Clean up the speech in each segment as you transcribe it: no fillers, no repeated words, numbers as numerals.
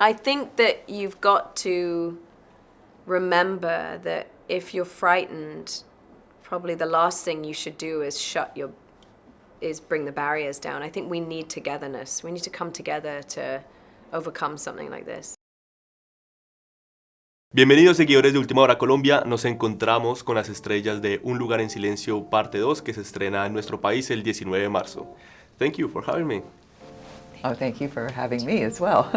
I think that you've got to remember that if you're frightened, probably the last thing you should do is bring the barriers down. I think we need togetherness. We need to come together to overcome something like this. Bienvenidos seguidores de Última Hora Colombia, nos encontramos con las estrellas de Un Lugar en Silencio Parte 2 que se estrena en nuestro país el 19 de marzo. Thank you for having me. Oh, thank you for having me as well.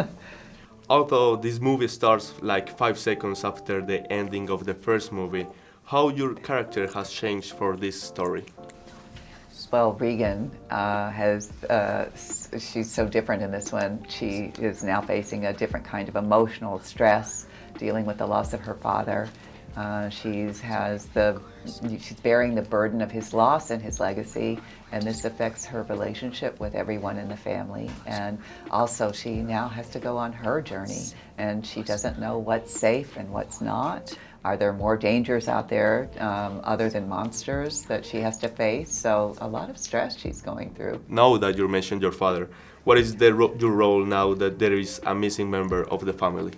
Although this movie starts like 5 seconds after the ending of the first movie, how your character has changed for this story? Well, Regan she's so different in this one. She is now facing a different kind of emotional stress, dealing with the loss of her father. She's bearing the burden of his loss and his legacy, and this affects her relationship with everyone in the family. And also she now has to go on her journey, and she doesn't know what's safe and what's not. Are there more dangers out there other than monsters that she has to face? So a lot of stress she's going through. Now that you mentioned your father, what is your role now that there is a missing member of the family?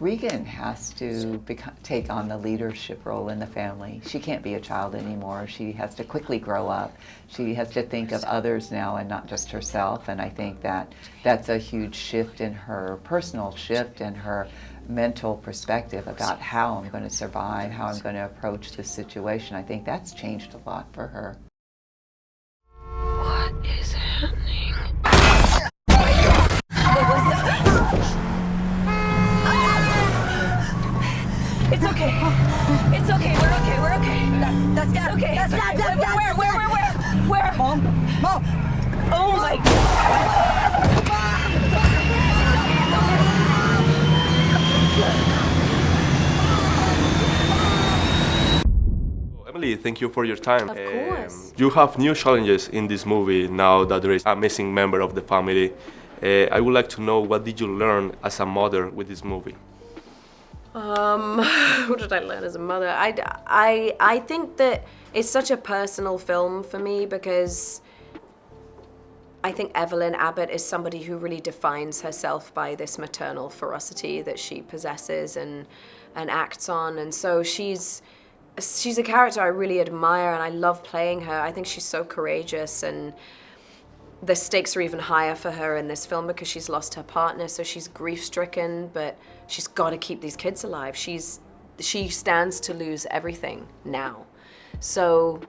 Regan has to take on the leadership role in the family. She can't be a child anymore. She has to quickly grow up. She has to think of others now and not just herself. And I think that's a huge shift in her personal shift and her mental perspective about how I'm going to survive, how I'm going to approach this situation. I think that's changed a lot for her. What is happening? It's okay. It's okay. We're okay. We're okay. That's not okay. That's not. Where? Mom. Oh my God. Emily, thank you for your time. Of course. You have new challenges in this movie now that there is a missing member of the family. I would like to know, what did you learn as a mother with this movie? What did I learn as a mother? I think that it's such a personal film for me because I think Evelyn Abbott is somebody who really defines herself by this maternal ferocity that she possesses and acts on. And so she's a character I really admire and I love playing her. I think she's so courageous, and the stakes are even higher for her in this film because she's lost her partner, so she's grief-stricken, but she's got to keep these kids alive. She stands to lose everything now. So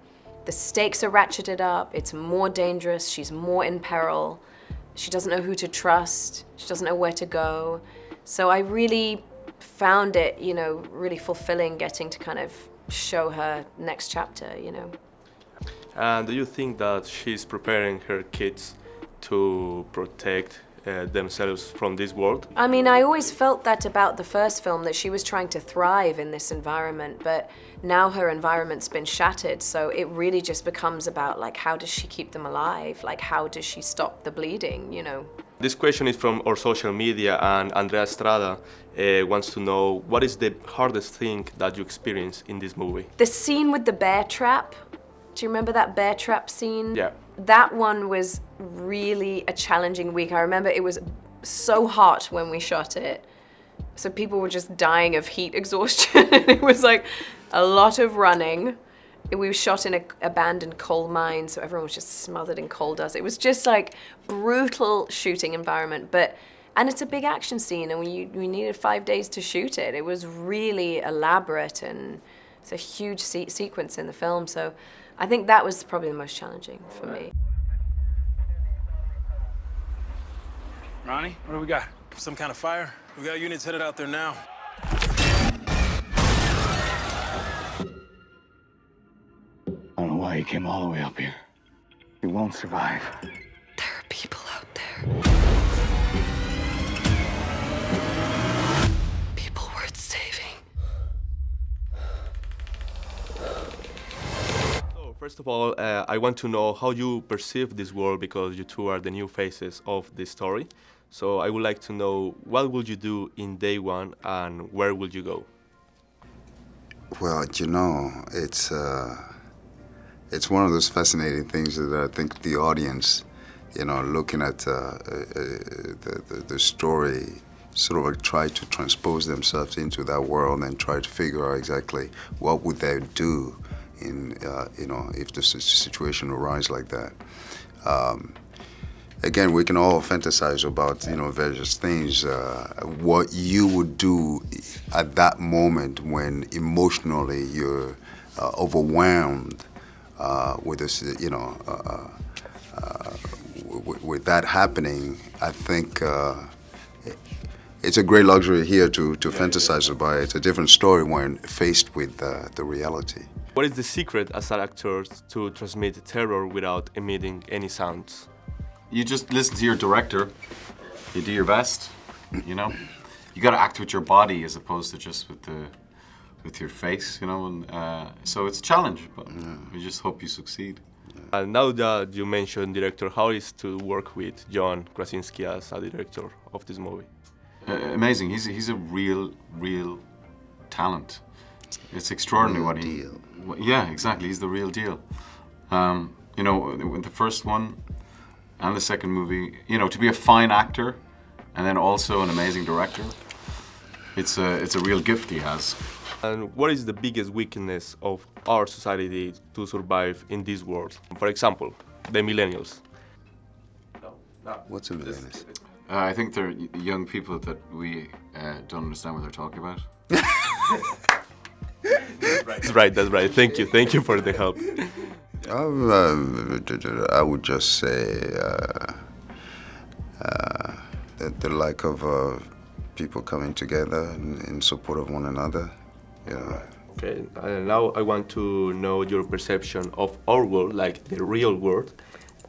the stakes are ratcheted up, it's more dangerous, she's more in peril, she doesn't know who to trust, she doesn't know where to go. So I really found it, really fulfilling getting to kind of show her next chapter, And do you think that she's preparing her kids to protect themselves from this world? I mean, I always felt that about the first film, that she was trying to thrive in this environment, but now her environment's been shattered, so it really just becomes about, like, how does she keep them alive? Like, how does she stop the bleeding, This question is from our social media, and Andrea Estrada wants to know, what is the hardest thing that you experienced in this movie? The scene with the bear trap. Do you remember that bear trap scene? Yeah. That one was really a challenging week. I remember it was so hot when we shot it. So people were just dying of heat exhaustion. It was like a lot of running. We were shot in an abandoned coal mine, so everyone was just smothered in coal dust. It was just like brutal shooting environment, and it's a big action scene, and we needed 5 days to shoot it. It was really elaborate, and it's a huge sequence in the film, so I think that was probably the most challenging for me. Ronnie, what do we got? Some kind of fire? We got units headed out there now. I don't know why he came all the way up here. He won't survive. There are people out there. People worth saving. So, first of all, I want to know how you perceive this world, because you two are the new faces of this story. So I would like to know, what will you do in day one and where will you go? Well, it's one of those fascinating things that I think the audience, looking at the story, sort of like try to transpose themselves into that world and try to figure out exactly what would they do in, if the situation arises like that. Again, we can all fantasize about, various things, what you would do at that moment when emotionally you're overwhelmed with this, with that happening. I think it's a great luxury here to fantasize about it. It's a different story when faced with the reality. What is the secret as an actor to transmit terror without emitting any sounds? You just listen to your director. You do your best. You got to act with your body as opposed to just with your face. And so it's a challenge, but we just hope you succeed. Now that you mentioned director, how is to work with John Krasinski as a director of this movie? Amazing. He's a real talent. It's extraordinary what he. Yeah, exactly. He's the real deal. With the first one and the second movie, to be a fine actor and then also an amazing director, it's a real gift he has. And what is the biggest weakness of our society to survive in this world? For example, the millennials. What's a millennials? I think they're young people that we don't understand what they're talking about. That's right. Thank you for the help. I would just say the lack of people coming together in support of one another. Okay, now I want to know your perception of our world, like the real world.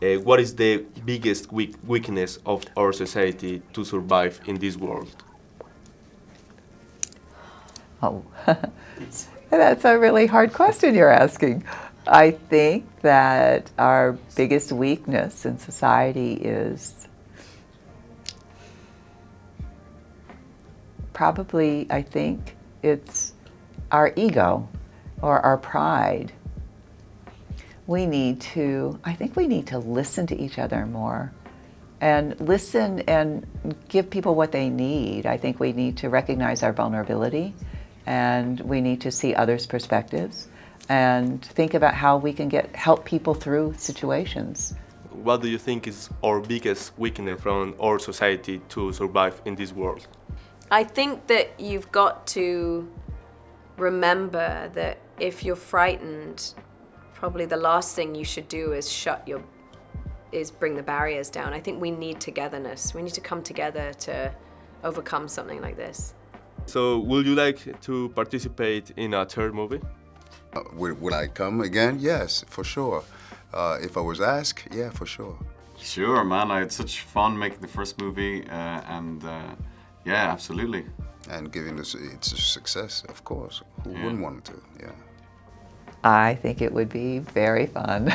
What is the biggest weakness of our society to survive in this world? Oh, that's a really hard question you're asking. I think that our biggest weakness in society is probably, I think, it's our ego or our pride. I think we need to listen to each other more and listen and give people what they need. I think we need to recognize our vulnerability and we need to see others' perspectives and think about how we can help people through situations. What do you think is our biggest weakness from our society to survive in this world? I think that you've got to remember that if you're frightened, probably the last thing you should do is bring the barriers down. I think we need togetherness. We need to come together to overcome something like this. So, would you like to participate in a third movie? Will I come again? Yes, for sure. If I was asked, yeah, for sure. Sure, man. I had such fun making the first movie, and yeah, absolutely. And giving it's a success, of course. Who wouldn't want to? Yeah. I think it would be very fun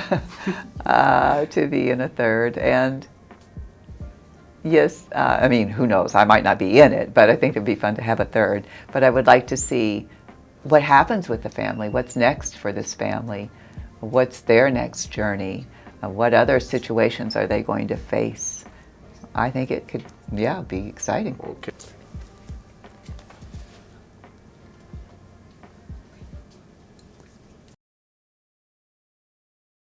to be in a third. And yes, who knows? I might not be in it, but I think it'd be fun to have a third. But I would like to see what happens with the family. What's next for this family? What's their next journey? What other situations are they going to face? I think it could, be exciting. Okay.